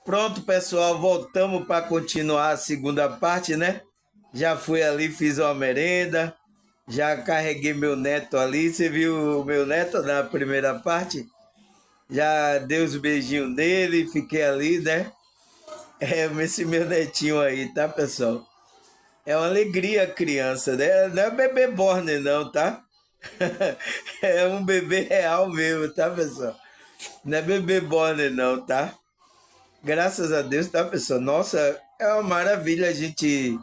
Pronto, pessoal, voltamos para continuar a segunda parte, né? Já fui ali, fiz uma merenda, já carreguei meu neto ali. Você viu o meu neto na primeira parte? Já dei os beijinhos nele, fiquei ali, né? Esse meu netinho aí, tá, pessoal? É uma alegria a criança, né? Não é bebê borne, não, tá? É um bebê real mesmo, tá, pessoal? Não é bebê borne, não, tá? Graças a Deus, tá, pessoal? Nossa, é uma maravilha a gente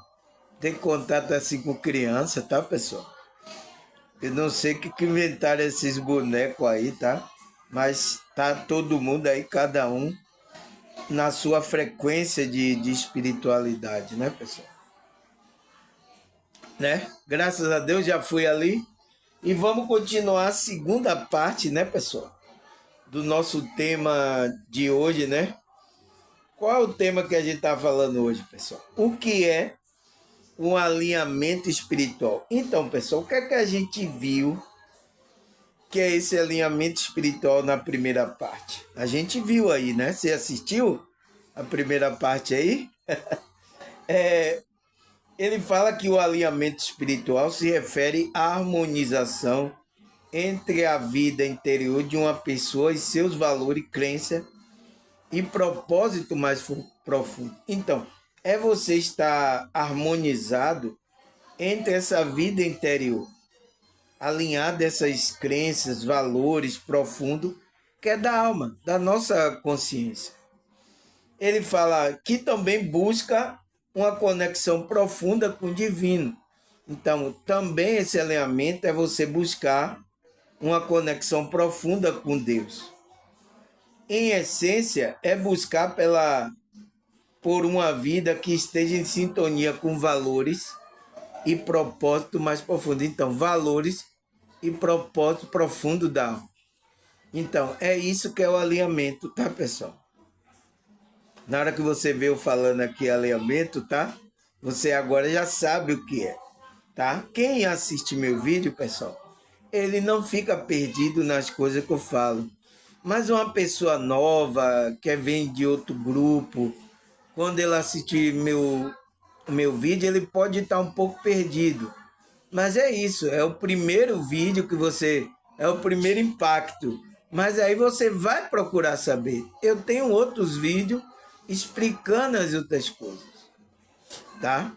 ter contato assim com criança, tá, pessoal? Eu não sei o que inventaram esses bonecos aí, tá? Mas tá todo mundo aí, cada um, na sua frequência de espiritualidade, né, pessoal? Né? Graças a Deus já fui ali. E vamos continuar a segunda parte, né, pessoal? Do nosso tema de hoje, né? Qual é o tema que a gente tá falando hoje, pessoal? O que é um alinhamento espiritual? Então, pessoal, o que é que a gente viu que é esse alinhamento espiritual na primeira parte? A gente viu aí, né? Você assistiu a primeira parte aí? Ele fala que o alinhamento espiritual se refere à harmonização entre a vida interior de uma pessoa e seus valores, crença e propósito mais profundo. Então, é você estar harmonizado entre essa vida interior, alinhado essas crenças, valores profundos, que é da alma, da nossa consciência. Ele fala que também busca uma conexão profunda com o divino. Então, também esse alinhamento é você buscar uma conexão profunda com Deus. Em essência, é buscar por uma vida que esteja em sintonia com valores e propósito mais profundo. Então, valores e propósito profundo da alma. Então, é isso que é o alinhamento, tá, pessoal? Na hora que você vê eu falando aqui alinhamento, tá? Você agora já sabe o que é, tá? Quem assiste meu vídeo, pessoal, ele não fica perdido nas coisas que eu falo. Mas uma pessoa nova, que vem de outro grupo, quando ele assistir meu vídeo, ele pode estar um pouco perdido. Mas é isso, é o primeiro vídeo que você. É o primeiro impacto. Mas aí você vai procurar saber. Eu tenho outros vídeos explicando as outras coisas, tá?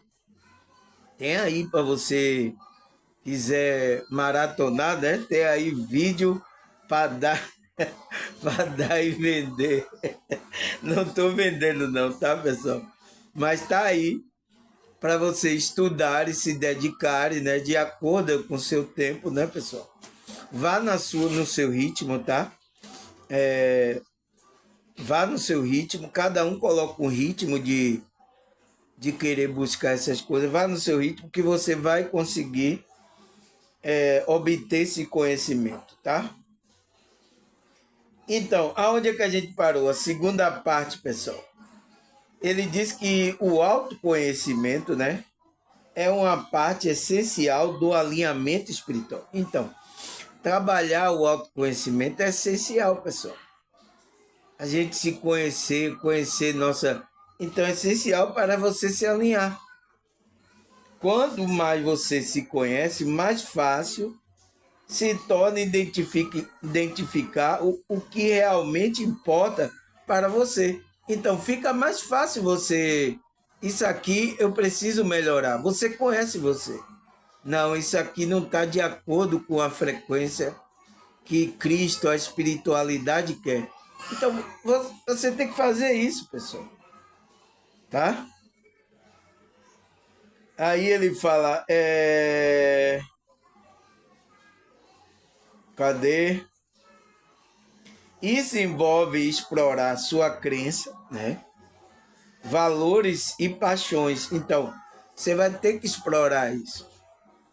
Tem aí para você quiser maratonar, né? Tem aí vídeo para dar, para dar e vender. Não estou vendendo não, tá, pessoal? Mas tá aí para você estudar e se dedicar, né, de acordo com o seu tempo, né, pessoal? Vá no seu ritmo, tá? Vá no seu ritmo, cada um coloca um ritmo de querer buscar essas coisas, vá no seu ritmo que você vai conseguir obter esse conhecimento, tá? Então, aonde é que a gente parou? A segunda parte, pessoal. Ele diz que o autoconhecimento, né, é uma parte essencial do alinhamento espiritual. Então, trabalhar o autoconhecimento é essencial, pessoal. A gente se conhecer, conhecer nossa. Então, é essencial para você se alinhar. Quanto mais você se conhece, mais fácil se torna identificar o que realmente importa para você. Então, fica mais fácil você. Isso aqui eu preciso melhorar. Você conhece você. Não, isso aqui não está de acordo com a frequência que Cristo, a espiritualidade quer. Então, você tem que fazer isso, pessoal. Tá? Aí ele fala, cadê? Isso envolve explorar sua crença, né? Valores e paixões. Então, você vai ter que explorar isso.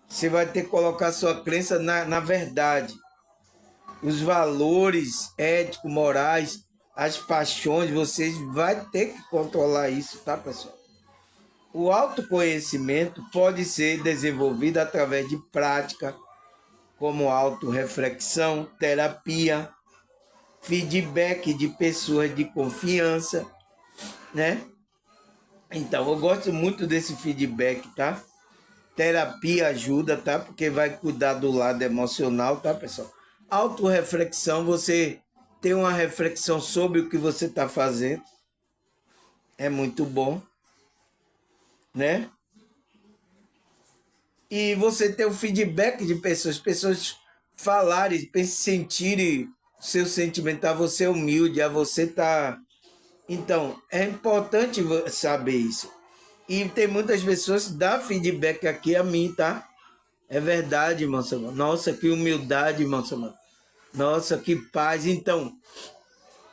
Você vai ter que colocar sua crença na verdade. Os valores éticos, morais, as paixões, vocês vai ter que controlar isso, tá, pessoal? O autoconhecimento pode ser desenvolvido através de prática, como autorreflexão, terapia, feedback de pessoas de confiança, né? Então, eu gosto muito desse feedback, tá? Terapia ajuda, tá? Porque vai cuidar do lado emocional, tá, pessoal? Autoreflexão, você tem uma reflexão sobre o que você está fazendo. É muito bom, né? E você ter o feedback de pessoas falarem, sentirem o seu sentimento, a você é humilde, a você tá. Então, é importante saber isso. E tem muitas pessoas que dão feedback aqui a mim, tá? É verdade, irmão Samuel. Nossa, que humildade, irmão Samuel. Nossa, que paz. Então,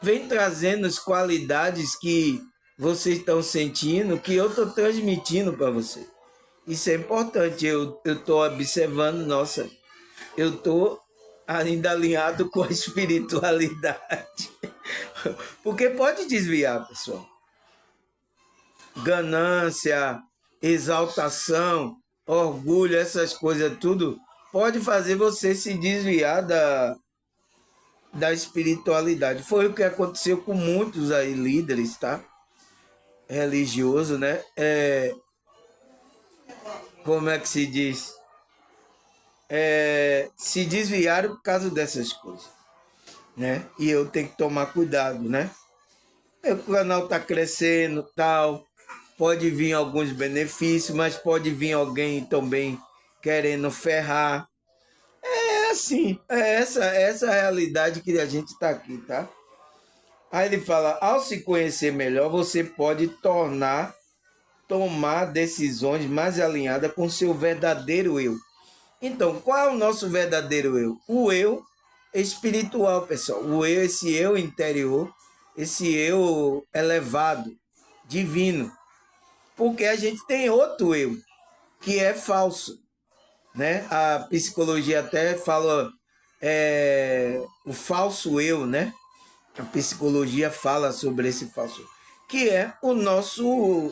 vem trazendo as qualidades que vocês estão sentindo, que eu estou transmitindo para você. Isso é importante. Eu estou observando, nossa, eu estou ainda alinhado com a espiritualidade. Porque pode desviar, pessoal. Ganância, exaltação, orgulho, essas coisas tudo, pode fazer você se desviar da espiritualidade. Foi o que aconteceu com muitos aí líderes, tá? Religioso, né? Como é que se diz? Se desviaram por causa dessas coisas, né? E eu tenho que tomar cuidado, né? O canal está crescendo, tal, pode vir alguns benefícios, mas pode vir alguém também querendo ferrar. É assim, essa a realidade que a gente está aqui, tá? Aí ele fala, ao se conhecer melhor, você pode tomar decisões mais alinhadas com seu verdadeiro eu. Então, qual é o nosso verdadeiro eu? O eu espiritual, pessoal. O eu, esse eu interior, esse eu elevado, divino. Porque a gente tem outro eu, que é falso, né? A psicologia até fala o falso eu, né? A psicologia fala sobre esse falso, que é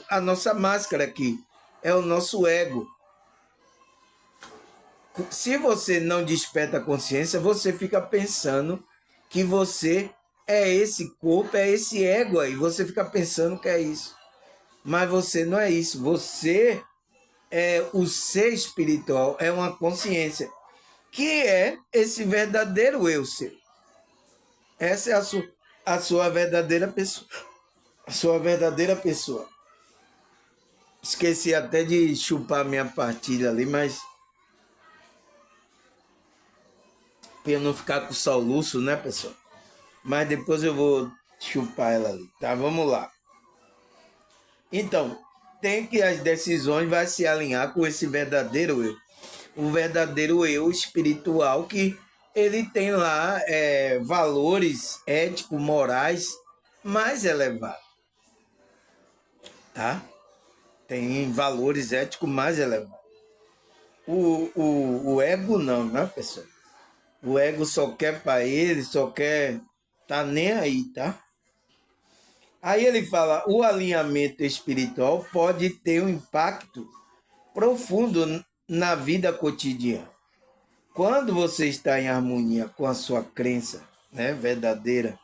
a nossa máscara aqui, é o nosso ego. Se você não desperta a consciência, você fica pensando que você é esse corpo, é esse ego aí. Você fica pensando que é isso. Mas você não é isso. Você é o ser espiritual, é uma consciência, que é esse verdadeiro eu seu. Essa é a sua verdadeira pessoa. A sua verdadeira pessoa. Esqueci até de chupar minha partilha ali, mas para eu não ficar com soluço, né, pessoal? Mas depois eu vou chupar ela ali, tá? Vamos lá. Então, tem que as decisões vai se alinhar com esse verdadeiro eu. O verdadeiro eu espiritual que ele tem lá valores éticos, morais mais elevados, tá? Tem valores éticos mais elevados. O ego não, né, pessoal? O ego só quer para ele, só quer tá nem aí, tá? Aí ele fala, o alinhamento espiritual pode ter um impacto profundo na vida cotidiana. Quando você está em harmonia com a sua crença, né, verdadeira,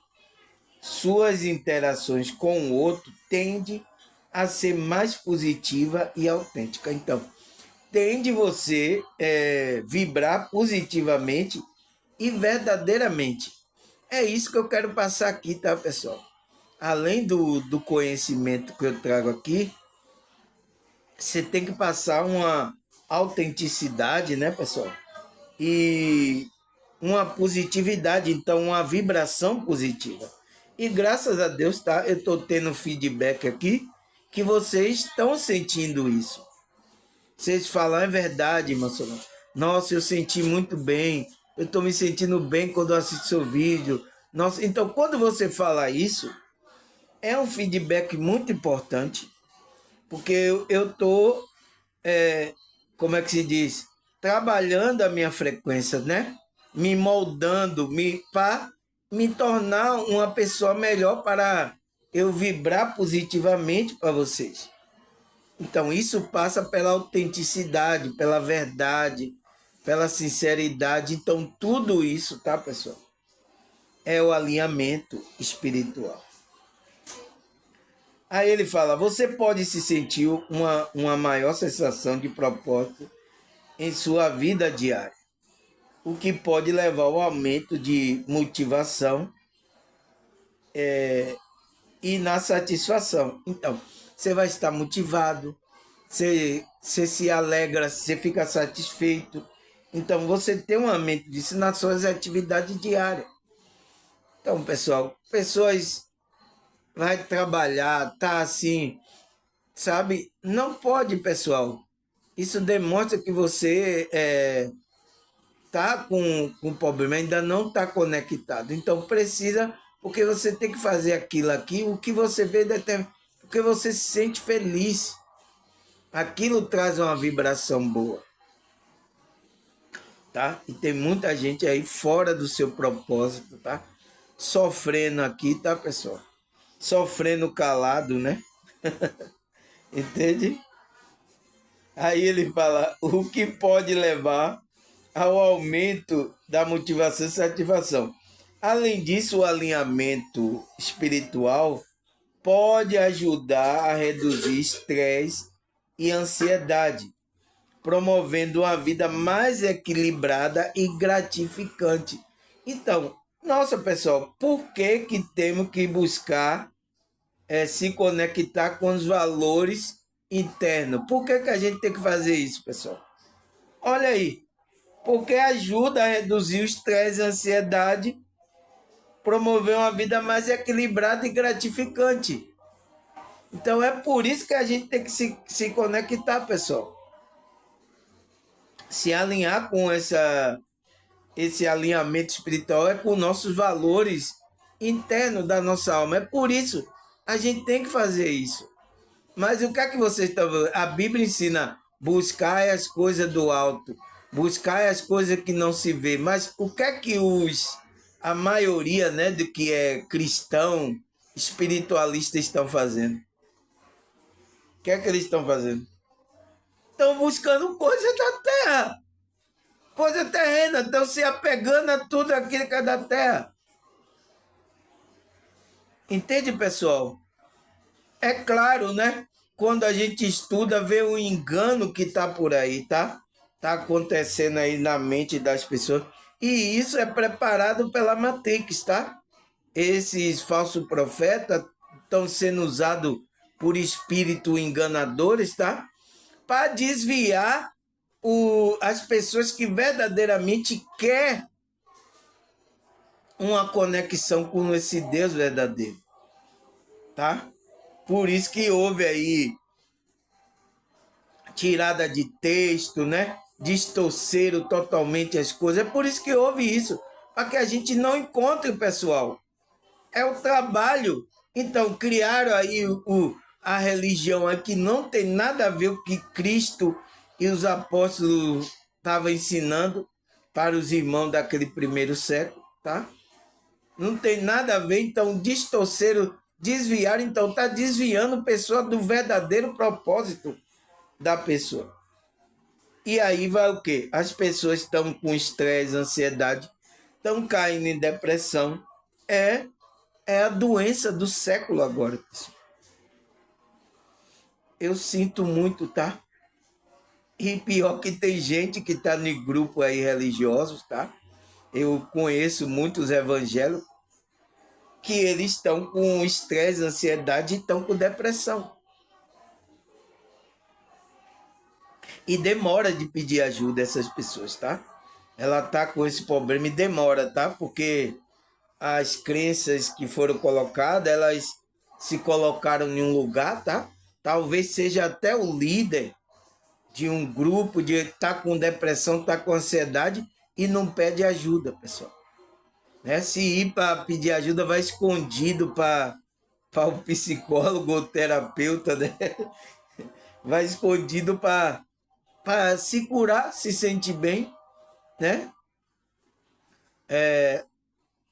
suas interações com o outro tendem a ser mais positiva e autêntica. Então, tende você vibrar positivamente e verdadeiramente. É isso que eu quero passar aqui, tá, pessoal? Além do conhecimento que eu trago aqui, você tem que passar uma autenticidade, né, pessoal? E uma positividade, então uma vibração positiva. E graças a Deus, tá? Eu estou tendo feedback aqui que vocês estão sentindo isso. Vocês falam, é verdade, Marcelo. Nossa, eu senti muito bem. Eu estou me sentindo bem quando eu assisto seu vídeo. Nossa, então quando você fala isso, é um feedback muito importante, porque eu estou, como é que se diz? Trabalhando a minha frequência, né? Me moldando, para me tornar uma pessoa melhor para eu vibrar positivamente para vocês. Então, isso passa pela autenticidade, pela verdade, pela sinceridade. Então, tudo isso, tá, pessoal? É o alinhamento espiritual. Aí ele fala, você pode se sentir uma maior sensação de propósito em sua vida diária, o que pode levar ao aumento de motivação e na satisfação. Então, você vai estar motivado, você se alegra, você fica satisfeito. Então, você tem um aumento disso nas suas atividades diárias. Então, pessoal, pessoas vai trabalhar, tá assim, sabe? Não pode, pessoal. Isso demonstra que você tá com problema, ainda não está conectado. Então precisa, porque você tem que fazer aquilo aqui, o que você vê, porque você se sente feliz. Aquilo traz uma vibração boa, tá? E tem muita gente aí fora do seu propósito, tá? Sofrendo aqui, tá, pessoal? Sofrendo calado, né? Entende? Aí ele fala o que pode levar ao aumento da motivação e satisfação. Além disso, o alinhamento espiritual pode ajudar a reduzir estresse e ansiedade, promovendo uma vida mais equilibrada e gratificante. Então, nossa pessoal, por que que temos que buscar se conectar com os valores internos? Por que que a gente tem que fazer isso, pessoal? Olha aí, porque ajuda a reduzir o estresse e a ansiedade, promover uma vida mais equilibrada e gratificante. Então é por isso que a gente tem que se conectar, pessoal. Se alinhar com esse alinhamento espiritual é com nossos valores internos da nossa alma. É por isso a gente tem que fazer isso. Mas o que é que vocês estão vendo? A Bíblia ensina buscar as coisas do alto, buscar as coisas que não se vê. Mas o que é que a maioria, né, do que é cristão, espiritualista estão fazendo? O que é que eles estão fazendo? Estão buscando coisas da terra, coisa terrena, estão se apegando a tudo aquilo que é da terra. Entende, pessoal? É claro, né? Quando a gente estuda, vê o engano que está por aí, tá? Tá acontecendo aí na mente das pessoas. E isso é preparado pela Matrix, tá? Esses falsos profetas estão sendo usados por espíritos enganadores, tá? Para desviar as pessoas que verdadeiramente quer uma conexão com esse Deus verdadeiro, tá? Por isso que houve aí tirada de texto, né? Distorceram totalmente as coisas. É por isso que houve isso, para que a gente não encontre o pessoal. É o trabalho. Então, criaram aí a religião aí que não tem nada a ver com o que Cristo e os apóstolos estavam ensinando para os irmãos daquele primeiro século, tá? Não tem nada a ver, então distorceram, desviaram, então está desviando a pessoa do verdadeiro propósito da pessoa. E aí vai o quê? As pessoas estão com estresse, ansiedade, estão caindo em depressão. É a doença do século agora, pessoal. Eu sinto muito, tá? E pior que tem gente que está no grupo aí religiosos, tá? Eu conheço muitos evangélicos que eles estão com estresse, ansiedade e estão com depressão. E demora de pedir ajuda essas pessoas, tá? Ela tá com esse problema e demora, tá? Porque as crenças que foram colocadas, elas se colocaram em um lugar, tá? Talvez seja até o líder de um grupo de tá com depressão, tá com ansiedade e não pede ajuda, pessoal. Né? Se ir para pedir ajuda, vai escondido para o psicólogo ou terapeuta, né? Vai escondido para se curar, se sentir bem, né?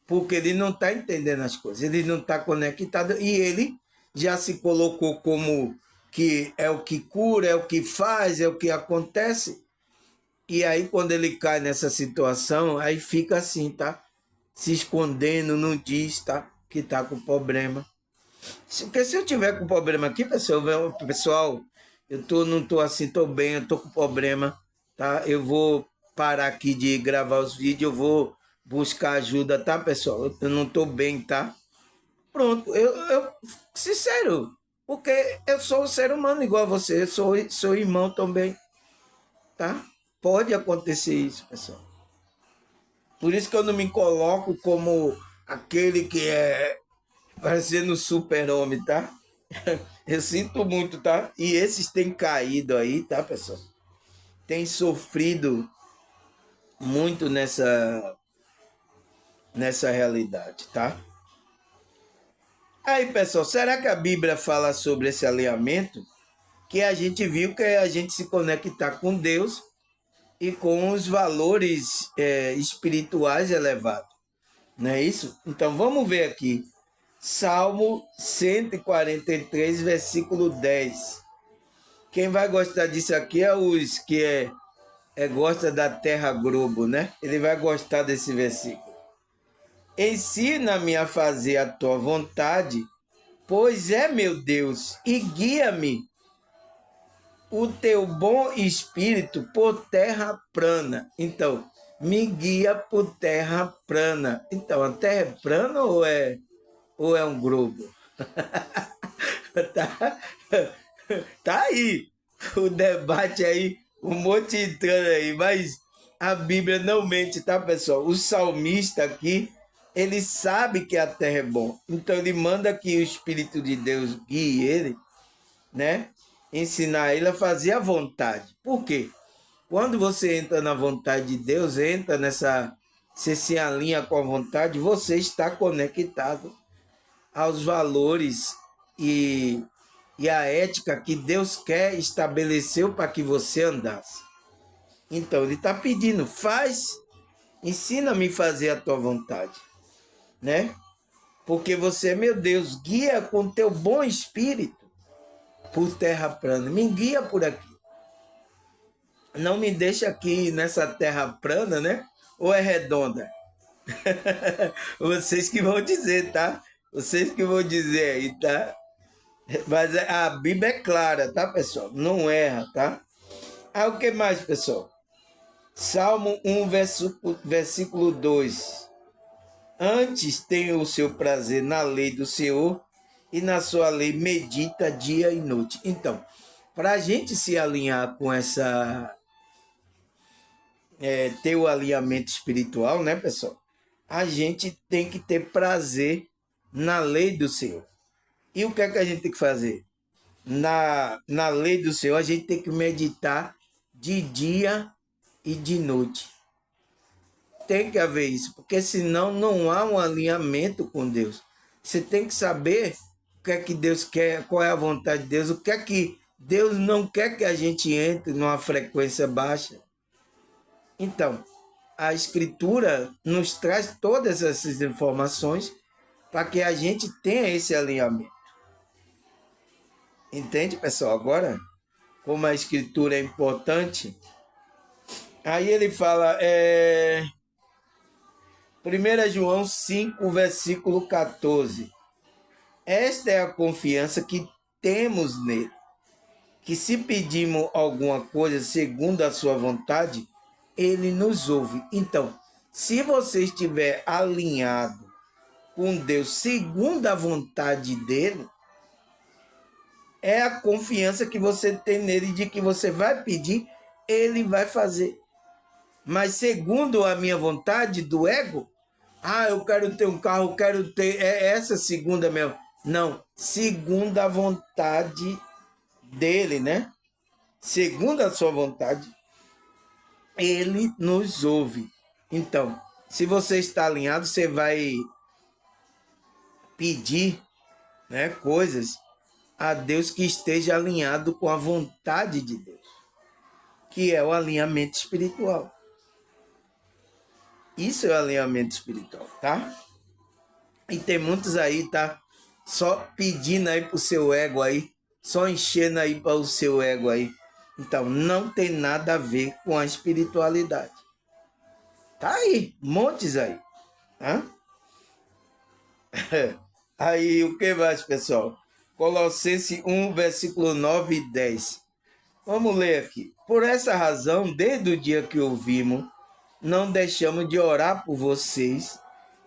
Porque ele não está entendendo as coisas, ele não está conectado e ele já se colocou como que é o que cura, é o que faz, é o que acontece. E aí, quando ele cai nessa situação, aí fica assim, tá? Se escondendo, não diz, tá? Que tá com problema. Porque se eu tiver com problema aqui, pessoal, não tô assim, tô bem, eu tô com problema, tá? Eu vou parar aqui de gravar os vídeos, eu vou buscar ajuda, tá, pessoal? Eu não tô bem, tá? Pronto, sincero, porque eu sou um ser humano igual a você, eu sou irmão também, tá? Pode acontecer isso, pessoal. Por isso que eu não me coloco como aquele que é parecendo super-homem, tá? Eu sinto muito, tá? E esses têm caído aí, tá, pessoal? Tem sofrido muito nessa realidade, tá? Aí, pessoal, será que a Bíblia fala sobre esse alinhamento? Que a gente viu que a gente se conectar com Deus e com os valores espirituais elevados, não é isso? Então, vamos ver aqui. Salmo 143, versículo 10. Quem vai gostar disso aqui é os que gosta da terra globo, né? Ele vai gostar desse versículo. Ensina-me a fazer a tua vontade, pois é meu Deus, e guia-me o teu bom espírito por terra plana. Então, me guia por terra plana. Então, a terra é plana ou é um globo? tá, tá aí o debate aí, um monte entrando aí, mas a Bíblia não mente, tá, pessoal? O salmista aqui, ele sabe que a terra é bom, então ele manda que o Espírito de Deus guie ele, né? Ensinar ele a fazer a vontade. Por quê? Quando você entra na vontade de Deus, entra nessa, você se alinha com a vontade, você está conectado aos valores e, e a ética que Deus quer estabeleceu para que você andasse. Então, ele está pedindo, ensina-me a fazer a tua vontade, né? Porque você, meu Deus, guia com teu bom espírito por terra plana. Me guia por aqui. Não me deixa aqui nessa terra plana, né? Ou é redonda? Vocês que vão dizer, tá? Vocês que vão dizer aí, tá? Mas a Bíblia é clara, tá, pessoal? Não erra, tá? Ah, o que mais, pessoal? Salmo 1, versículo 2. Antes tem o seu prazer na lei do Senhor e na sua lei medita dia e noite. Então, para a gente se alinhar com ter o alinhamento espiritual, né, pessoal? A gente tem que ter prazer na lei do Senhor. E o que é que a gente tem que fazer? Na lei do Senhor, a gente tem que meditar de dia e de noite. Tem que haver isso, porque senão não há um alinhamento com Deus. Você tem que saber o que é que Deus quer, qual é a vontade de Deus, o que é que Deus não quer que a gente entre numa frequência baixa. Então, a Escritura nos traz todas essas informações para que a gente tenha esse alinhamento. Entende, pessoal? Agora, como a Escritura é importante, aí ele fala, 1 João 5, versículo 14. Esta é a confiança que temos nele, que se pedimos alguma coisa segundo a sua vontade, ele nos ouve. Então, se você estiver alinhado com Deus segundo a vontade dele, é a confiança que você tem nele de que você vai pedir, ele vai fazer. Mas segundo a minha vontade do ego, eu quero ter um carro, quero ter essa segunda minha. Não, segundo a vontade dele, né? Segundo a sua vontade, ele nos ouve. Então, se você está alinhado, você vai pedir, né, coisas a Deus que esteja alinhado com a vontade de Deus, que é o alinhamento espiritual. Isso é o alinhamento espiritual, tá? E tem muitos aí, tá? Só pedindo aí pro seu ego aí, só enchendo aí para o seu ego aí. Então, não tem nada a ver com a espiritualidade. Tá aí, montes aí. Tá? Aí, o que mais, pessoal? Colossenses 1, versículo 9 e 10. Vamos ler aqui. Por essa razão, desde o dia que ouvimos, não deixamos de orar por vocês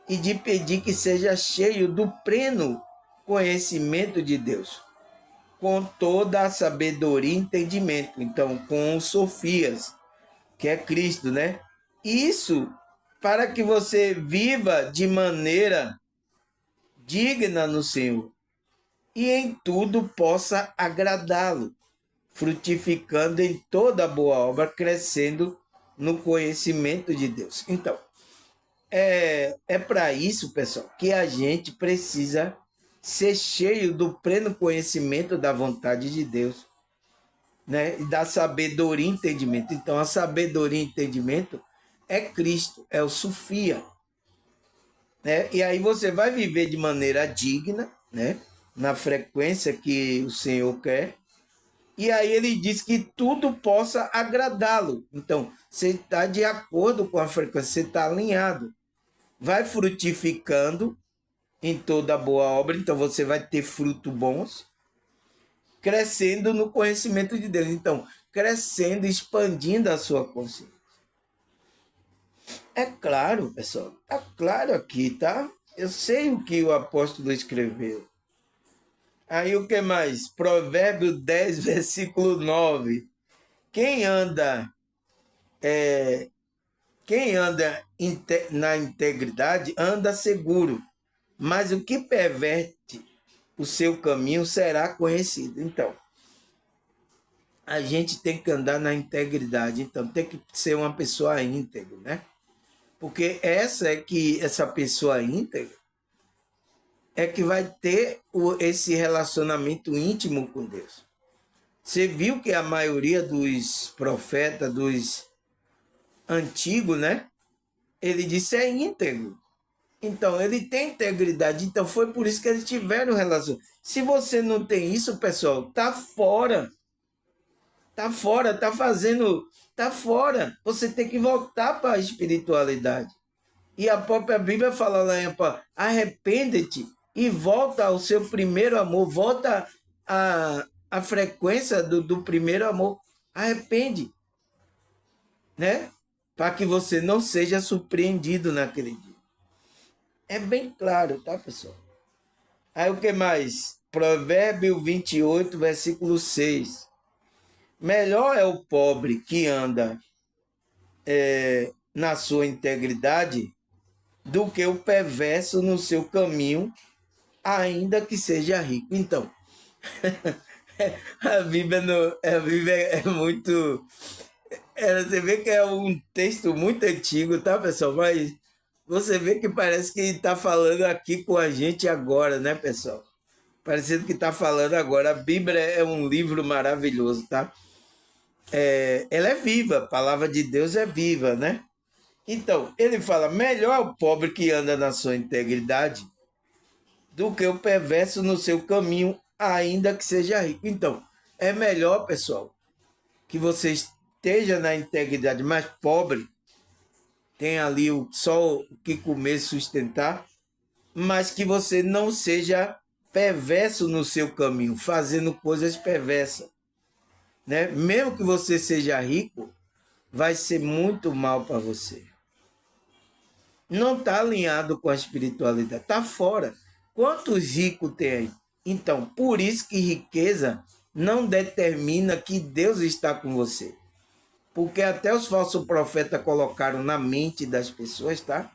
e de pedir que seja cheio do pleno conhecimento de Deus, com toda a sabedoria e entendimento. Então, com Sofias, que é Cristo, né? Isso para que você viva de maneira digna no Senhor e em tudo possa agradá-lo, frutificando em toda boa obra, crescendo no conhecimento de Deus. Então, é para isso, pessoal, que a gente precisa ser cheio do pleno conhecimento da vontade de Deus, né? E da sabedoria e entendimento. Então, a sabedoria e entendimento é Cristo, é o Sofia, né? E aí você vai viver de maneira digna, né? Na frequência que o Senhor quer. E aí ele diz que tudo possa agradá-lo. Então, você está de acordo com a frequência, você está alinhado. Vai frutificando em toda boa obra, então você vai ter frutos bons, crescendo no conhecimento de Deus. Então, crescendo, expandindo a sua consciência. É claro, pessoal, é claro aqui, tá? Eu sei o que o apóstolo escreveu. Aí o que mais? Provérbio 10, versículo 9. Quem anda, quem anda na integridade anda seguro, mas o que perverte o seu caminho será conhecido. Então, a gente tem que andar na integridade, então tem que ser uma pessoa íntegra, né? Porque essa pessoa íntegra é que vai ter esse relacionamento íntimo com Deus. Você viu que a maioria dos profetas, dos antigos, né? Ele disse é íntegro. Então, ele tem integridade. Então, foi por isso que eles tiveram relação. Se você não tem isso, pessoal, tá fora. Tá fora, tá fazendo. Tá fora. Você tem que voltar para a espiritualidade. E a própria Bíblia fala lá, arrepende-te e volta ao seu primeiro amor. Volta à frequência do primeiro amor. Arrepende, né? Para que você não seja surpreendido naquele dia. É bem claro, tá, pessoal? Aí o que mais? Provérbio 28, versículo 6. Melhor é o pobre que anda na sua integridade do que o perverso no seu caminho, ainda que seja rico. Então, a Bíblia é muito. Você vê que é um texto muito antigo, tá, pessoal? Mas você vê que parece que está falando aqui com a gente agora, né, pessoal? Parecendo que está falando agora. A Bíblia é um livro maravilhoso, tá? Ela é viva, a palavra de Deus é viva, né? Então, ele fala: melhor o pobre que anda na sua integridade do que o perverso no seu caminho, ainda que seja rico. Então, é melhor, pessoal, que você esteja na integridade, mas pobre, tem ali só o que comer, sustentar, mas que você não seja perverso no seu caminho, fazendo coisas perversas, né? Mesmo que você seja rico, vai ser muito mal para você. Não está alinhado com a espiritualidade, está fora. Quantos ricos tem aí? Então, por isso que riqueza não determina que Deus está com você. Porque até os falsos profetas colocaram na mente das pessoas, tá?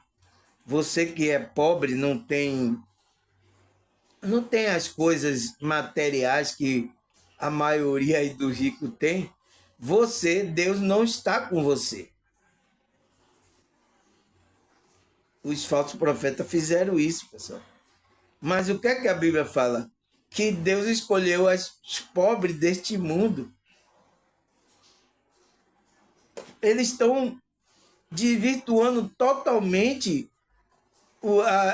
Você que é pobre não tem as coisas materiais que a maioria aí dos ricos tem. Deus não está com você. Os falsos profetas fizeram isso, pessoal. Mas o que é que a Bíblia fala? Que Deus escolheu os pobres deste mundo. Eles estão desvirtuando totalmente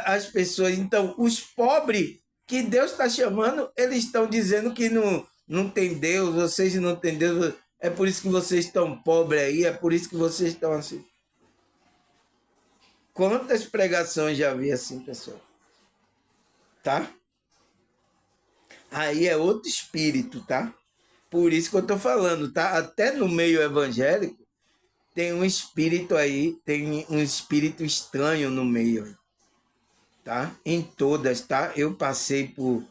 as pessoas. Então, os pobres que Deus está chamando, eles estão dizendo que não tem Deus, vocês não têm Deus, é por isso que vocês estão pobres aí, é por isso que vocês estão assim. Quantas pregações já vi assim, pessoal? tá? Aí é outro espírito, tá? Por isso que eu tô falando, tá? Até no meio evangélico tem um espírito aí, tem um espírito estranho no meio, tá? Em todas, tá? Eu passei por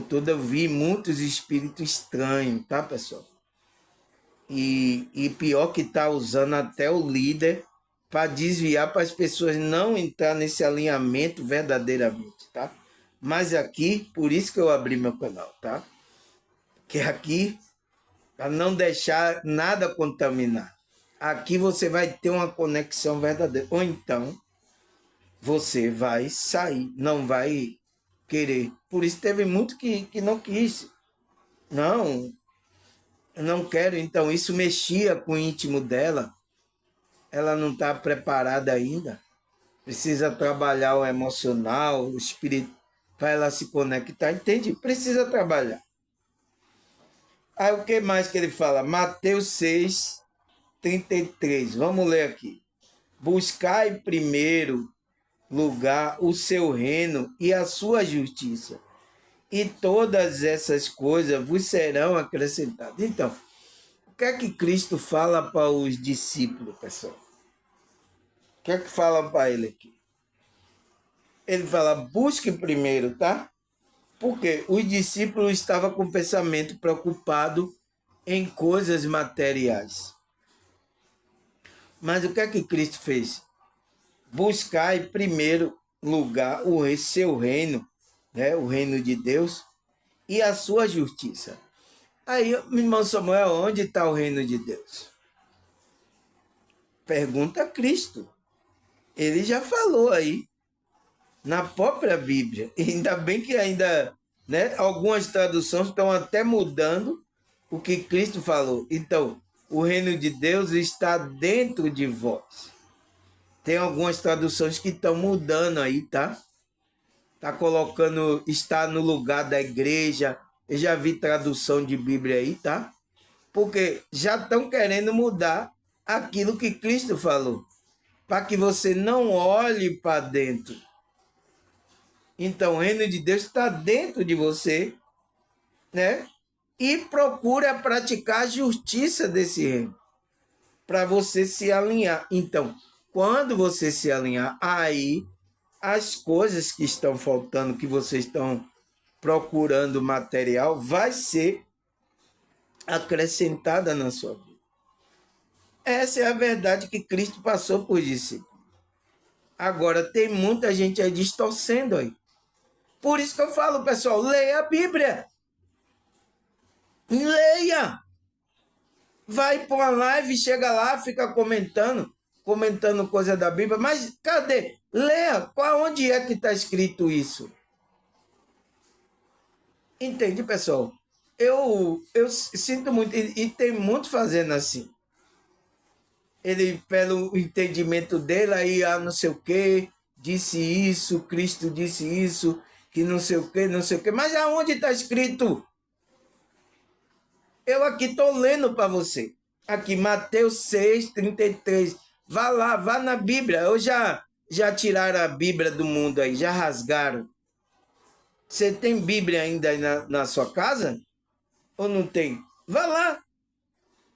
toda, eu vi muitos espíritos estranhos, tá, pessoal? E pior que tá usando até o líder para desviar para as pessoas não entrar nesse alinhamento verdadeiramente, tá? Mas aqui, por isso que eu abri meu canal, tá? Que aqui, para não deixar nada contaminar. Aqui você vai ter uma conexão verdadeira. Ou então, você vai sair, não vai querer. Por isso teve muito que não quis. Não, eu não quero. Então, isso mexia com o íntimo dela. Ela não está preparada ainda. Precisa trabalhar o emocional, o espírito, para ela se conectar. Entende? Precisa trabalhar. Aí o que mais que ele fala? Mateus 6:33. Vamos ler aqui. Buscai primeiro lugar o seu reino e a sua justiça, e todas essas coisas vos serão acrescentadas. Então, o que é que Cristo fala para os discípulos, pessoal? O que é que fala para ele aqui? Ele fala, busque primeiro, tá? Porque os discípulos estavam com o pensamento preocupado em coisas materiais. Mas o que é que Cristo fez? Buscar em primeiro lugar o seu reino, né? O reino de Deus e a sua justiça. Aí, meu irmão Samuel, onde está o reino de Deus? Pergunta a Cristo. Ele já falou aí, na própria Bíblia. E ainda bem que ainda, né, algumas traduções estão até mudando o que Cristo falou. Então, o reino de Deus está dentro de vós. Tem algumas traduções que estão mudando aí, tá? Tá colocando, está no lugar da igreja. Eu já vi tradução de Bíblia aí, tá? Porque já estão querendo mudar aquilo que Cristo falou, para que você não olhe para dentro. Então, o reino de Deus está dentro de você, né? E procura praticar a justiça desse reino, para você se alinhar. Então, quando você se alinhar, aí as coisas que estão faltando, que vocês estão procurando material, vai ser acrescentada na sua vida. Essa é a verdade que Cristo passou por discípulos. Agora, tem muita gente aí distorcendo aí. Por isso que eu falo, pessoal, leia a Bíblia. Leia. Vai para uma live, chega lá, fica comentando coisa da Bíblia. Mas cadê? Leia. Onde é que está escrito isso? Entende, pessoal? Eu sinto muito, e tem muito fazendo assim. Ele, pelo entendimento dele, aí, não sei o quê, disse isso, Cristo disse isso, que não sei o quê, não sei o quê. Mas aonde está escrito? Eu aqui estou lendo para você. Aqui, Mateus 6:33. Vá lá, vá na Bíblia. Eu já tiraram a Bíblia do mundo aí, já rasgaram. Você tem Bíblia ainda aí na sua casa? Ou não tem? Vá lá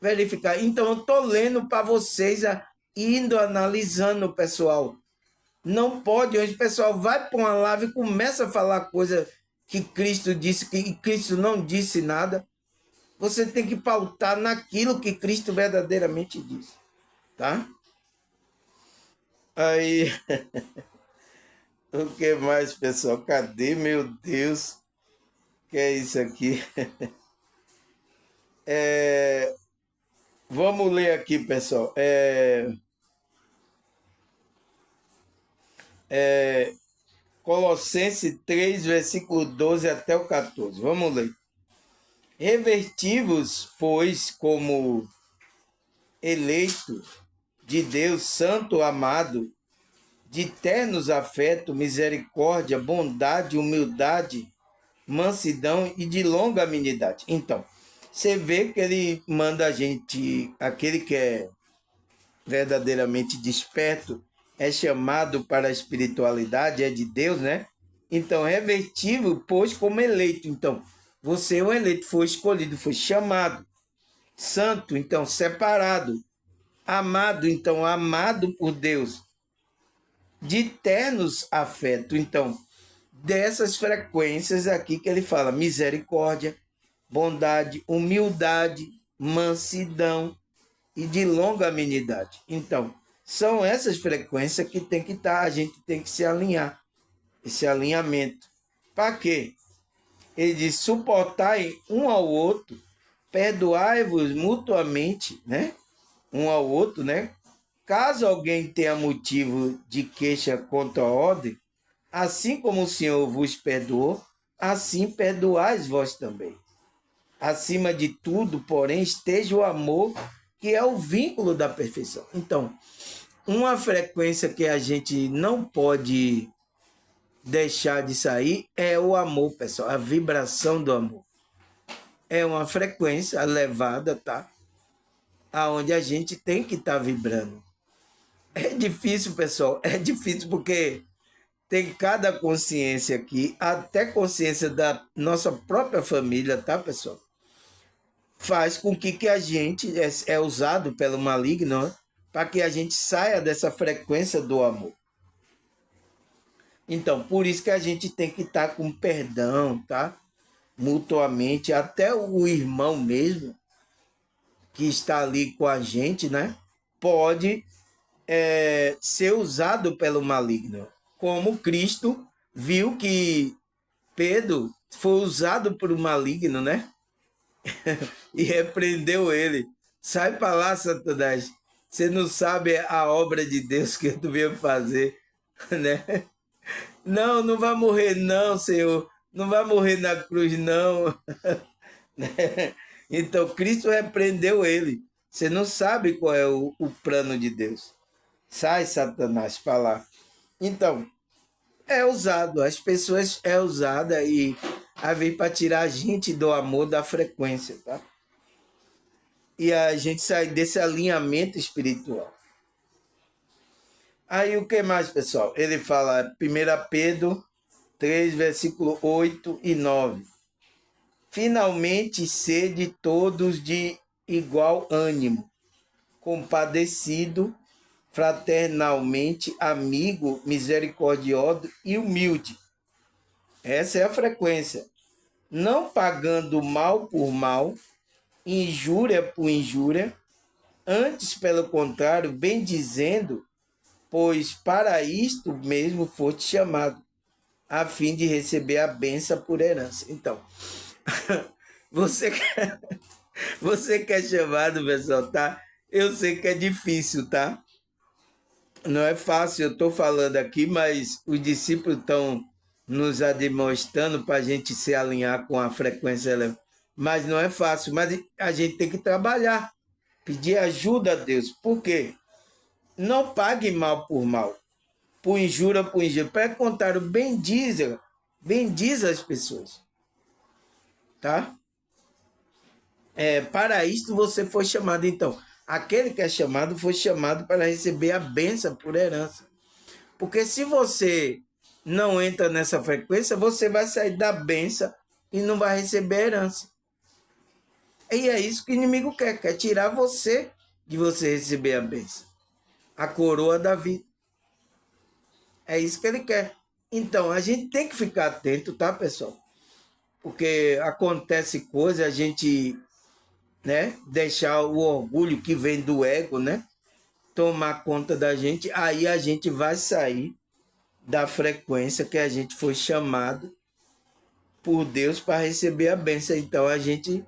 verificar. Então, eu estou lendo para vocês, indo analisando, pessoal. Não pode, hoje o pessoal vai para uma live e começa a falar coisa que Cristo disse, que Cristo não disse nada. Você tem que pautar naquilo que Cristo verdadeiramente disse, tá? Aí, o que mais, pessoal? Cadê, meu Deus? Que é isso aqui? Vamos ler aqui, pessoal. Colossenses 3, versículo 12 até o 14. Vamos ler. Revertivos, pois, como eleito de Deus, santo, amado, de ternos afeto, misericórdia, bondade, humildade, mansidão e de longanimidade. Então, você vê que ele manda a gente, aquele que é verdadeiramente desperto, é chamado para a espiritualidade, é de Deus, né? Então, revertível, pois como eleito. Então, você é um eleito, foi escolhido, foi chamado. Santo, então, separado. Amado, então, amado por Deus. De ternos afeto. Então, dessas frequências aqui que ele fala: misericórdia, bondade, humildade, mansidão e de longanimidade. Então, são essas frequências que tem que estar, a gente tem que se alinhar, esse alinhamento. Para quê? Ele diz: suportai um ao outro, perdoai-vos mutuamente, né? Um ao outro, né? Caso alguém tenha motivo de queixa contra a ordem, assim como o Senhor vos perdoou, assim perdoais vós também. Acima de tudo, porém, esteja o amor, que é o vínculo da perfeição. Então, uma frequência que a gente não pode deixar de sair é o amor, pessoal, a vibração do amor. É uma frequência elevada, tá? Aonde a gente tem que estar vibrando. É difícil, pessoal, é difícil porque tem cada consciência aqui, até consciência da nossa própria família, tá, pessoal? Faz com que a gente é usado pelo maligno, né? Para que a gente saia dessa frequência do amor. Então, por isso que a gente tem que estar com perdão, tá? Mutuamente, até o irmão mesmo, que está ali com a gente, né? Pode ser usado pelo maligno. Como Cristo viu que Pedro foi usado por um maligno, né? E repreendeu ele. Sai para lá, Satanás. Você não sabe a obra de Deus que tu veio fazer, né? Não, não vai morrer não, Senhor. Não vai morrer na cruz, não. Então, Cristo repreendeu ele. Você não sabe qual é o plano de Deus. Sai, Satanás, para lá. Então, é usado. As pessoas é usada e a vir para tirar a gente do amor, da frequência, tá? E a gente sai desse alinhamento espiritual. Aí o que mais, pessoal? Ele fala 1 Pedro 3, versículo 8 e 9. Finalmente, sede todos de igual ânimo, compadecido, fraternalmente, amigo, misericordioso e humilde. Essa é a frequência. Não pagando mal por mal, injúria por injúria, antes, pelo contrário, bendizendo, pois para isto mesmo foste chamado, a fim de receber a bênção por herança. Então, você que é chamado, pessoal, tá? Eu sei que é difícil, tá? Não é fácil, eu estou falando aqui, mas os discípulos estão nos demonstrando para a gente se alinhar com a frequência elevada. Mas não é fácil, mas a gente tem que trabalhar, pedir ajuda a Deus. Por quê? Não pague mal por injúria por injúria. Pelo contrário, bendiza as pessoas, tá? Para isto você foi chamado. Então, aquele que é chamado foi chamado para receber a bênção por herança. Porque se você não entra nessa frequência, você vai sair da bênção e não vai receber herança. E é isso que o inimigo quer tirar você de você receber a bênção, a coroa da vida. É isso que ele quer. Então, a gente tem que ficar atento, tá, pessoal? Porque acontece coisa, a gente, né, deixar o orgulho que vem do ego, né, tomar conta da gente, aí a gente vai sair da frequência que a gente foi chamado por Deus para receber a bênção. Então a gente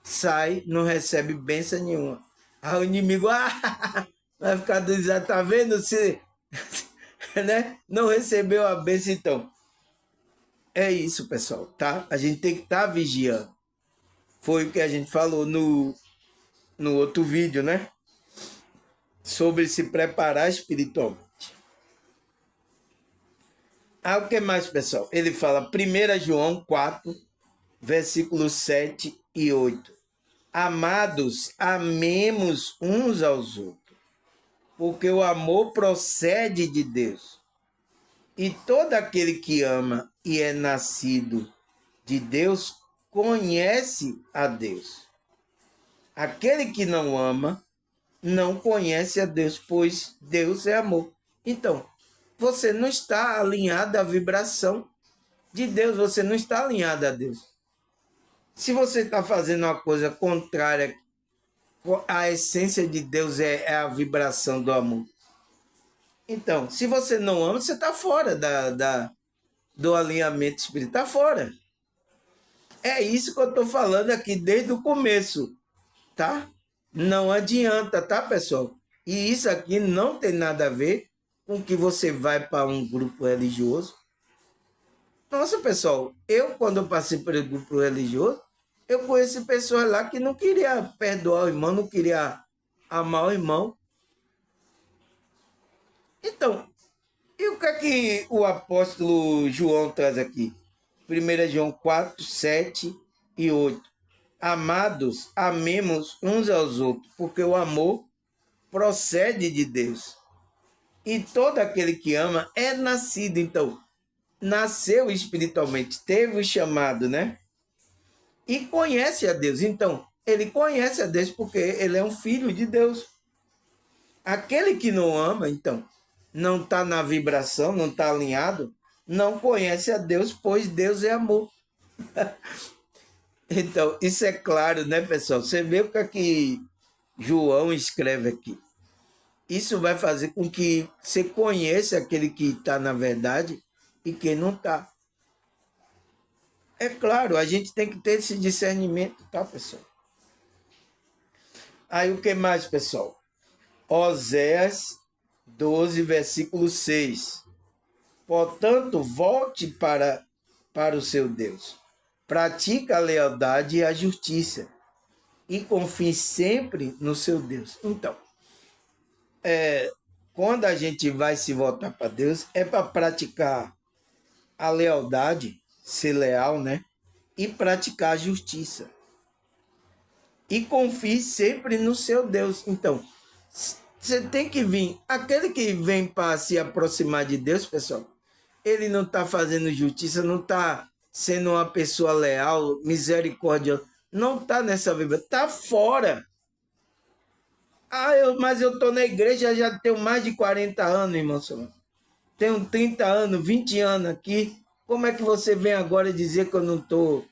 sai, não recebe bênção nenhuma. Aí o inimigo vai ficar dizendo, tá vendo? Se, né? Não recebeu a bênção, então. É isso, pessoal, tá? A gente tem que estar vigiando. Foi o que a gente falou no outro vídeo, né? Sobre se preparar espiritualmente. O que mais, pessoal? Ele fala 1 João 4, versículos 7 e 8. Amados, amemos uns aos outros, porque o amor procede de Deus. E todo aquele que ama e é nascido de Deus conhece a Deus. Aquele que não ama não conhece a Deus, pois Deus é amor. Então, você não está alinhado à vibração de Deus, você não está alinhado a Deus. Se você está fazendo uma coisa contrária, a essência de Deus é a vibração do amor. Então, se você não ama, você está fora do alinhamento espiritual, está fora. É isso que eu estou falando aqui desde o começo, tá? Não adianta, tá, pessoal? E isso aqui não tem nada a ver com que você vai para um grupo religioso. Nossa, pessoal, quando eu passei pelo grupo religioso, eu conheci pessoas lá que não queria perdoar o irmão, não queria amar o irmão. Então, e o que é que o apóstolo João traz aqui? 1 João 4, 7 e 8. Amados, amemos uns aos outros, porque o amor procede de Deus. E todo aquele que ama é nascido, então, nasceu espiritualmente, teve o chamado, né? E conhece a Deus. Então, ele conhece a Deus porque ele é um filho de Deus. Aquele que não ama, então, não está na vibração, não está alinhado, não conhece a Deus, pois Deus é amor. Então, isso é claro, né, pessoal? Você vê o que é que João escreve aqui. Isso vai fazer com que você conheça aquele que está na verdade e quem não está. É claro, a gente tem que ter esse discernimento, tá, pessoal? Aí o que mais, pessoal? Oséias 12, versículo 6. Portanto, volte para o seu Deus. Pratica a lealdade e a justiça. E confie sempre no seu Deus. Então, quando a gente vai se voltar para Deus, é para praticar a lealdade, ser leal, né? E praticar a justiça. E confie sempre no seu Deus. Então, você tem que vir. Aquele que vem para se aproximar de Deus, pessoal, ele não está fazendo justiça, não está sendo uma pessoa leal, misericórdia, não está nessa vibra, está fora. Mas eu estou na igreja, já tenho mais de 40 anos, irmão Samuel. Tenho 30 anos, 20 anos aqui. Como é que você vem agora dizer que eu não estou?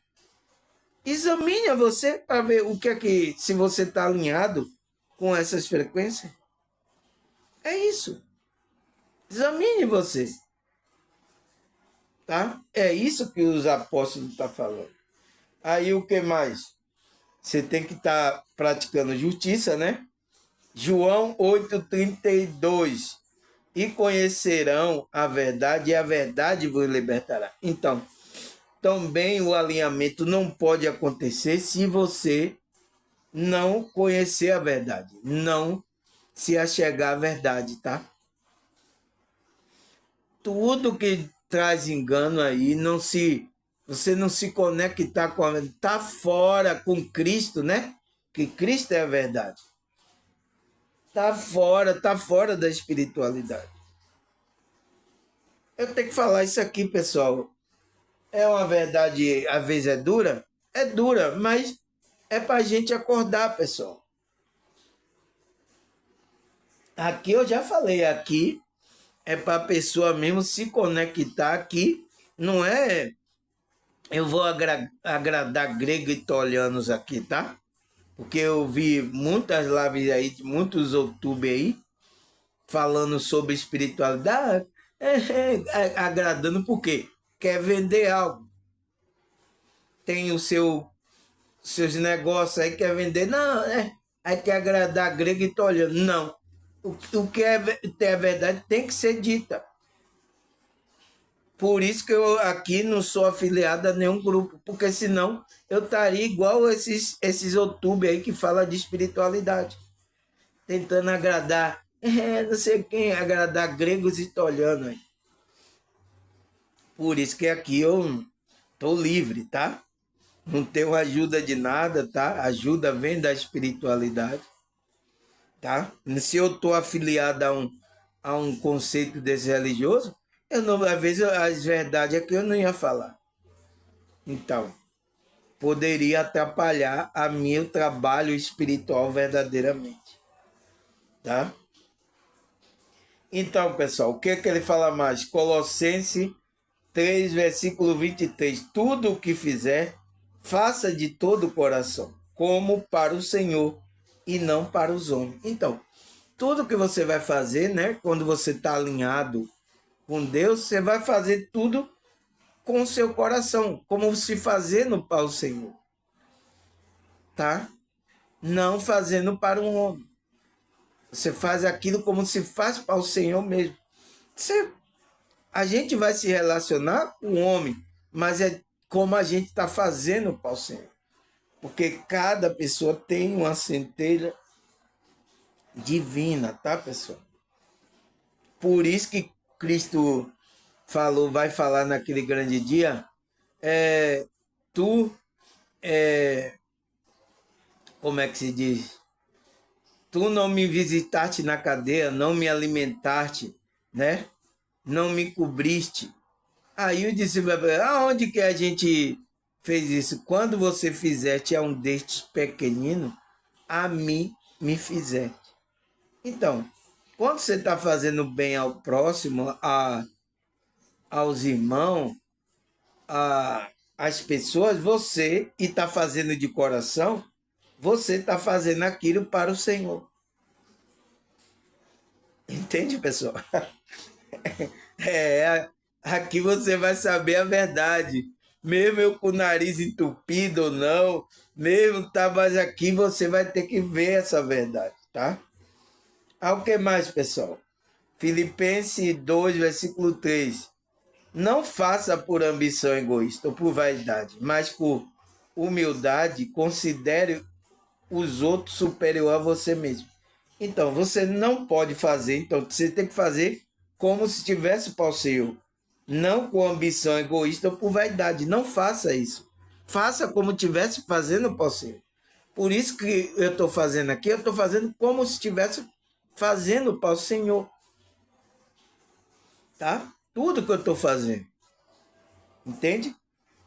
Examine a você para ver o que é que, se você está alinhado com essas frequências. É isso. Examine você. Tá? É isso que os apóstolos estão falando. Aí o que mais? Você tem que estar praticando justiça, né? João 8,32. E conhecerão a verdade, e a verdade vos libertará. Então, também o alinhamento não pode acontecer se você não conhecer a verdade, não se achegar à verdade, tá? Tudo que traz engano aí, você não se conectar com a verdade, tá fora com Cristo, né? Que Cristo é a verdade. Tá fora da espiritualidade. Eu tenho que falar isso aqui, pessoal. É uma verdade, às vezes é dura, mas é para a gente acordar, pessoal. Aqui eu já falei, aqui é para a pessoa mesmo se conectar aqui, não é eu vou agradar grego e italianos aqui, tá? Porque eu vi muitas lives aí, de muitos YouTube aí, falando sobre espiritualidade, agradando porque quer vender algo. Tem seus negócios aí, quer vender, não, aí quer agradar grego e italiano. Não. O que é verdade tem que ser dita. Por isso que eu aqui não sou afiliado a nenhum grupo, porque senão eu estaria igual esses YouTube aí que falam de espiritualidade, tentando agradar, não sei quem, agradar gregos e italianos aí. Por isso que aqui eu tô livre, tá? Não tenho ajuda de nada, tá? Ajuda vem da espiritualidade, tá? Se eu tô afiliado a um conceito desse religioso, Eu não, às vezes as verdades é que eu não ia falar. Então, poderia atrapalhar a meu trabalho espiritual verdadeiramente, tá? Então, pessoal, o que é que ele fala mais? Colossenses 3, versículo 23. Tudo o que fizer, faça de todo o coração, como para o Senhor e não para os homens. Então, tudo que você vai fazer, né? Quando você está alinhado com Deus, você vai fazer tudo com o seu coração, como se fazendo para o Senhor, tá? Não fazendo para um homem. Você faz aquilo como se faz para o Senhor mesmo. A gente vai se relacionar com o homem, mas é como a gente está fazendo para o Senhor. Porque cada pessoa tem uma centelha divina, tá, pessoal? Por isso que Cristo falou, vai falar naquele grande dia, tu, como é que se diz? Tu não me visitaste na cadeia, não me alimentaste, né? Não me cobriste. Aí o discípulo vai falar, aonde que a gente fez isso? Quando você fizeste a um destes pequeninos, a mim me fizeste. Então, quando você está fazendo bem ao próximo, aos irmãos, às pessoas, você, e está fazendo de coração, você está fazendo aquilo para o Senhor. Entende, pessoal? Aqui você vai saber a verdade. Mesmo eu com o nariz entupido ou não, mesmo tá, mas aqui você vai ter que ver essa verdade, tá? O que mais, pessoal? Filipenses 2, versículo 3. Não faça por ambição egoísta ou por vaidade, mas por humildade considere os outros superior a você mesmo. Então, você não pode fazer, então você tem que fazer como se estivesse para o Senhor. Não com ambição egoísta ou por vaidade. Não faça isso. Faça como estivesse fazendo para o Senhor. Por isso que eu estou fazendo aqui, eu estou fazendo como se estivesse fazendo para o Senhor. Tá? Tudo que eu estou fazendo. Entende?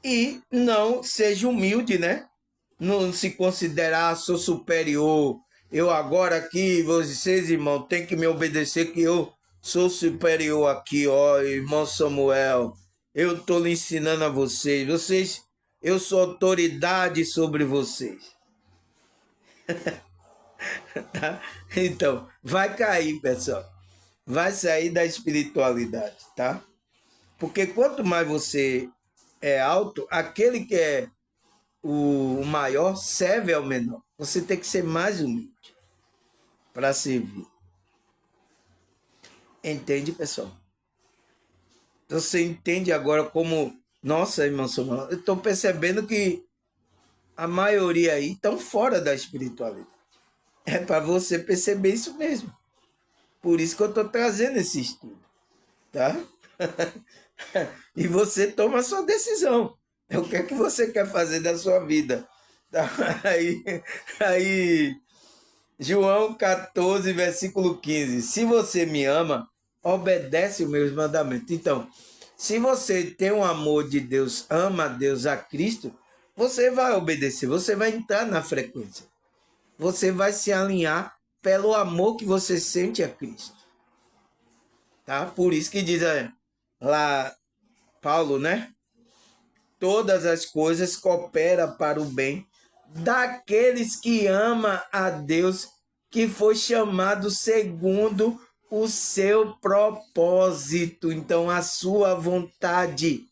E não seja humilde, né? Não se considerar, sou superior. Eu agora aqui, vocês, irmão, tem que me obedecer que eu sou superior aqui, ó, irmão Samuel. Eu estou lhe ensinando a vocês. Vocês, eu sou autoridade sobre vocês. Tá? Então, vai cair, pessoal. Vai sair da espiritualidade, tá? Porque quanto mais você é alto, aquele que é o maior serve ao menor. Você tem que ser mais humilde para servir. Entende, pessoal? Você entende agora como... Nossa, irmão Samuel, eu estou percebendo que a maioria aí estão fora da espiritualidade. É para você perceber isso mesmo. Por isso que eu estou trazendo esse estudo, tá? E você toma a sua decisão. É o que é que você quer fazer da sua vida. Tá? Aí João 14, versículo 15. Se você me ama, obedece os meus mandamentos. Então, se você tem um amor de Deus, ama a Deus, a Cristo, você vai obedecer, você vai entrar na frequência. Você vai se alinhar pelo amor que você sente a Cristo. Tá? Por isso que diz lá Paulo, né? Todas as coisas cooperam para o bem daqueles que amam a Deus, que foi chamado segundo o seu propósito, então a sua vontade.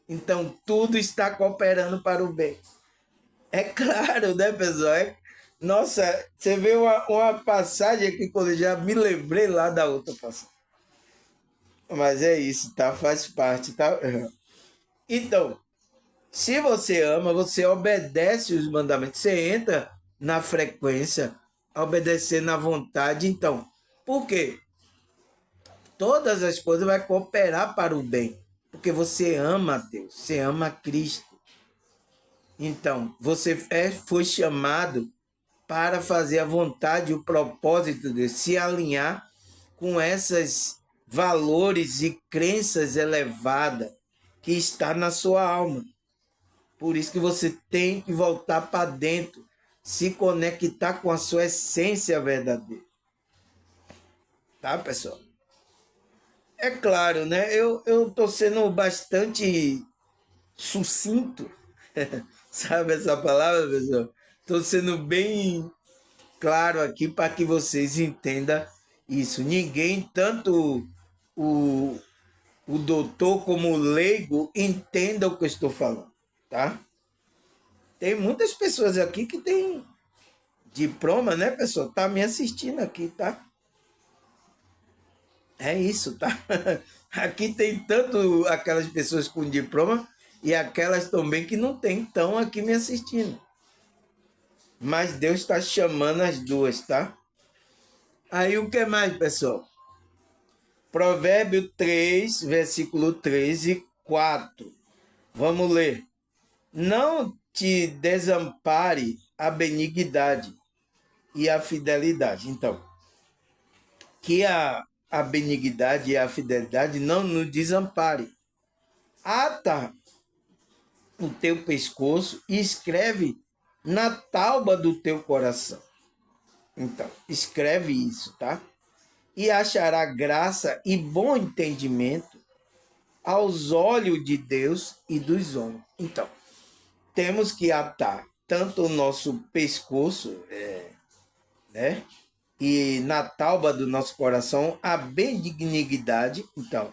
Então tudo está cooperando para o bem. É claro, né, pessoal? Nossa, você vê uma passagem aqui que eu já me lembrei lá da outra passagem. Mas é isso, tá? Faz parte, tá? Então, se você ama, você obedece os mandamentos. Você entra na frequência, obedecendo à vontade. Então, por quê? Todas as coisas vão cooperar para o bem. Porque você ama a Deus, você ama a Cristo. Então, você foi chamado para fazer a vontade e o propósito de se alinhar com essas valores e crenças elevadas que está na sua alma. Por isso que você tem que voltar para dentro, se conectar com a sua essência verdadeira. Tá, pessoal? É claro, né? Eu tô sendo bastante sucinto. Sabe essa palavra, pessoal? Estou sendo bem claro aqui para que vocês entendam isso. Ninguém, tanto o, o doutor como o leigo, entenda o que eu estou falando, tá? Tem muitas pessoas aqui que têm diploma, né, pessoal? Tá me assistindo aqui, tá? É isso, tá? Aqui tem tanto aquelas pessoas com diploma e aquelas também que não têm, estão aqui me assistindo. Mas Deus está chamando as duas, tá? Aí o que mais, pessoal? Provérbio 3, versículo 13 e 4. Vamos ler. Não te desampare a benignidade e a fidelidade. Então, que a benignidade e a fidelidade não nos desampare. Ata o teu pescoço e escreve na tauba do teu coração. Então, escreve isso, tá? E achará graça e bom entendimento aos olhos de Deus e dos homens. Então, temos que atar tanto o nosso pescoço, né? E na tauba do nosso coração, a benignidade, então,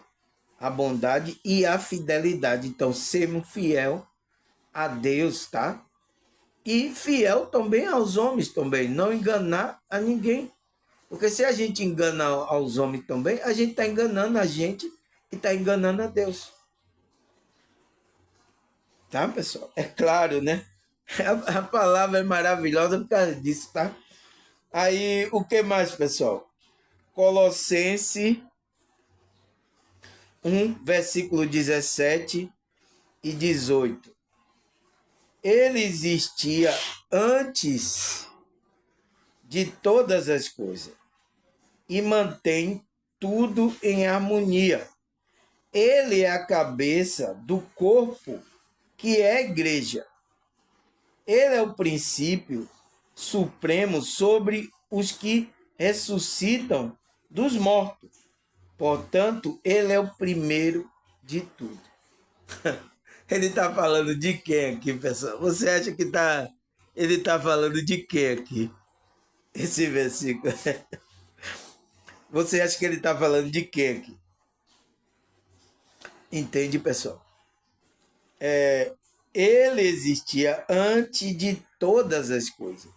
a bondade e a fidelidade. Então, sermos fiel a Deus, tá? E fiel também aos homens também, não enganar a ninguém. Porque se a gente engana aos homens também, a gente está enganando a gente e está enganando a Deus. Tá, pessoal? É claro, né? A palavra é maravilhosa por causa disso, tá? Aí, o que mais, pessoal? Colossenses 1, versículo 17 e 18. Ele existia antes de todas as coisas e mantém tudo em harmonia. Ele é a cabeça do corpo, que é a igreja. Ele é o princípio supremo sobre os que ressuscitam dos mortos. Portanto, ele é o primeiro de tudo. Ele está falando de quem aqui, pessoal? Você acha que ele está falando de quem aqui? Esse versículo. Você acha que ele está falando de quem aqui? Entende, pessoal? Ele existia antes de todas as coisas.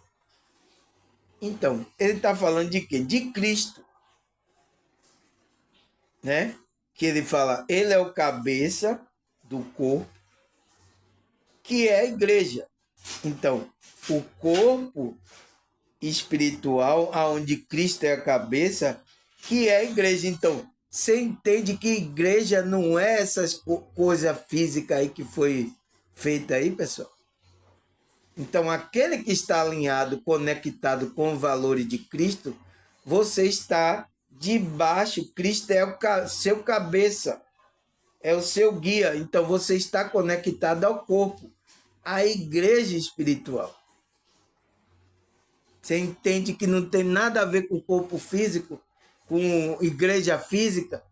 Então, ele está falando de quê? De Cristo, né? Que ele fala, ele é o cabeça do corpo, que é a igreja. Então, o corpo espiritual, aonde Cristo é a cabeça, que é a igreja. Então, você entende que igreja não é essas coisa física aí que foi feita aí, pessoal? Então, aquele que está alinhado, conectado com os valores de Cristo, você está debaixo. Cristo é o seu cabeça, é o seu guia. Então, você está conectado ao corpo, à igreja espiritual. Você entende que não tem nada a ver com o corpo físico, com igreja física,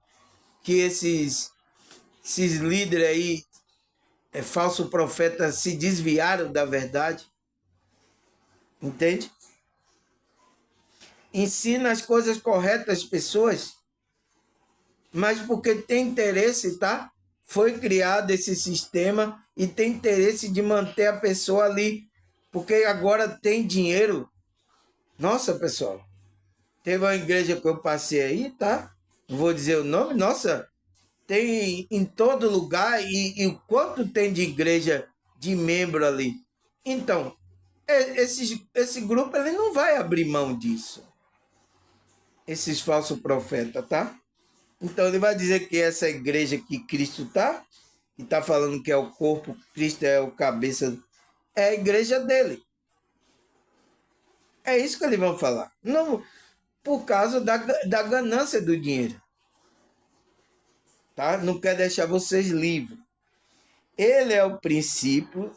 que esses líderes aí, falso profeta, se desviaram da verdade. Entende? Ensina as coisas corretas às pessoas, mas porque tem interesse, tá? Foi criado esse sistema e tem interesse de manter a pessoa ali, porque agora tem dinheiro. Nossa, pessoal, teve uma igreja que eu passei aí, tá? Não vou dizer o nome, nossa, tem em todo lugar e o quanto tem de igreja de membro ali. Então, esse grupo ele não vai abrir mão disso. Esses falsos profetas, tá? Então ele vai dizer que essa igreja que Cristo tá, que tá falando que é o corpo, Cristo é o cabeça, é a igreja dele. É isso que eles vão falar. Não por causa da ganância do dinheiro. tá? Não quer deixar vocês livres. Ele é o princípio,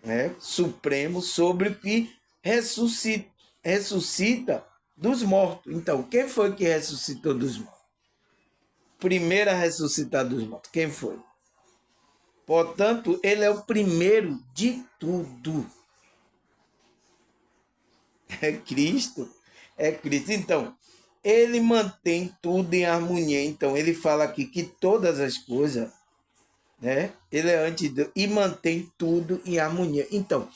né, supremo sobre o que ressuscita dos mortos. Então, quem foi que ressuscitou dos mortos? Primeiro a ressuscitar dos mortos. Quem foi? Portanto, ele é o primeiro de tudo. É Cristo. É Cristo. Então, ele mantém tudo em harmonia. Então, ele fala aqui que todas as coisas, né? Ele é antes de Deus e mantém tudo em harmonia. Então,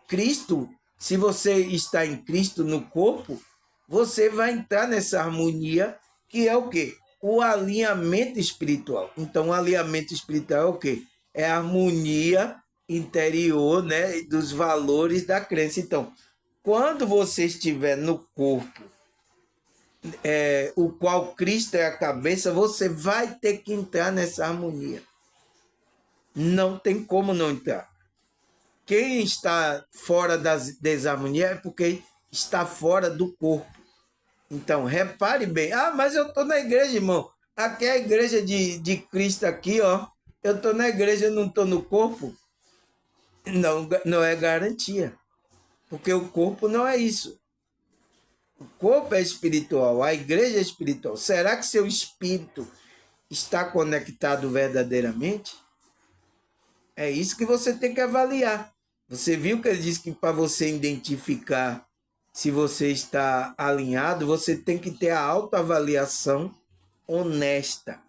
Cristo, se você está em Cristo no corpo, você vai entrar nessa harmonia que é o quê? O alinhamento espiritual. Então, o alinhamento espiritual é o quê? É a harmonia interior, né, dos valores da crença. Então, quando você estiver no corpo, o qual Cristo é a cabeça, você vai ter que entrar nessa harmonia. Não tem como não entrar. Quem está fora da desarmonia é porque está fora do corpo. Então, repare bem. Ah, mas eu estou na igreja, irmão. Aqui é a igreja de Cristo aqui, ó. Eu estou na igreja, eu não estou no corpo. Não, não é garantia. Porque o corpo não é isso. O corpo é espiritual, a igreja é espiritual. Será que seu espírito está conectado verdadeiramente? É isso que você tem que avaliar. Você viu que ele disse que para você identificar se você está alinhado, você tem que ter a autoavaliação honesta.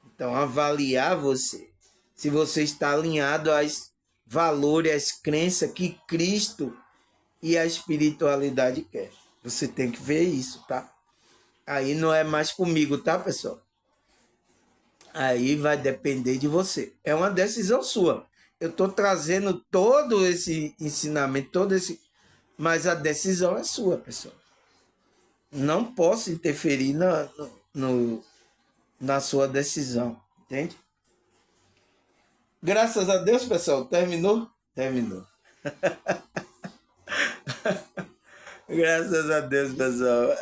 Então, avaliar você, se você está alinhado aos valores, às crenças que Cristo e a espiritualidade quer. Você tem que ver isso, tá? Aí não é mais comigo, tá, pessoal? Aí vai depender de você. É uma decisão sua. Eu estou trazendo todo esse ensinamento, mas a decisão é sua, pessoal. Não posso interferir na sua decisão, entende? Graças a Deus, pessoal, terminou? Terminou. Graças a Deus, pessoal.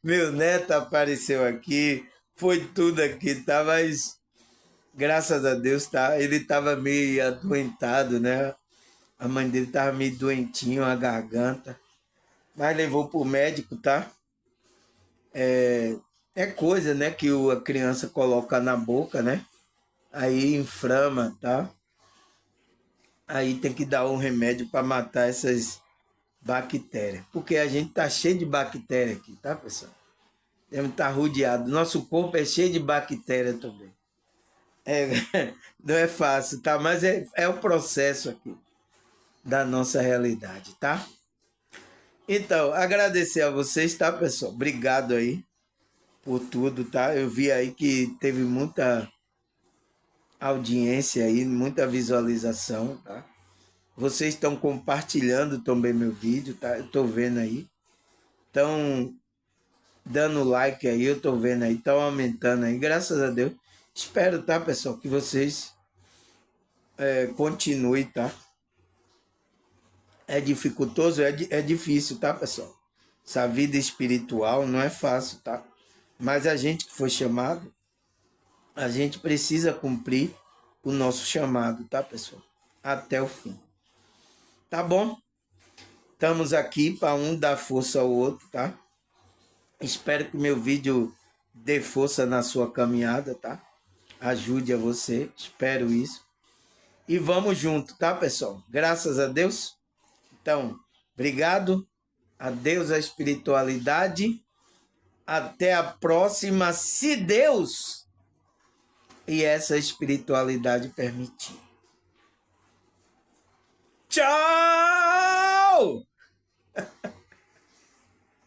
Meu neto apareceu aqui, foi tudo aqui, tá? Mas graças a Deus, tá? Ele tava meio adoentado, né? A mãe dele tava meio doentinho, a garganta. Mas levou pro médico, tá? É coisa, né, que a criança coloca na boca, né? Aí inflama, tá? Aí tem que dar um remédio para matar essas bactérias. Porque a gente tá cheio de bactéria aqui, tá, pessoal? Temos que estar rodeado. Nosso corpo é cheio de bactéria também. É, não é fácil, tá? Mas é o processo aqui da nossa realidade, tá? Então, agradecer a vocês, tá, pessoal? Obrigado aí por tudo, tá? Eu vi aí que teve muita audiência aí, muita visualização, tá? Vocês estão compartilhando também meu vídeo, tá? Eu tô vendo aí. Estão dando like aí, eu tô vendo aí, estão aumentando aí, graças a Deus. Espero, tá, pessoal, que vocês continuem, tá? É dificultoso, é difícil, tá, pessoal? Essa vida espiritual não é fácil, tá? Mas a gente que foi chamado, a gente precisa cumprir o nosso chamado, tá, pessoal? Até o fim. Tá bom? Estamos aqui para um dar força ao outro, tá? Espero que meu vídeo dê força na sua caminhada, tá? Ajude a você, espero isso. E vamos junto, tá, pessoal? Graças a Deus. Então, obrigado. A Deus, a espiritualidade. Até a próxima, se Deus e essa espiritualidade permitir. Tchau!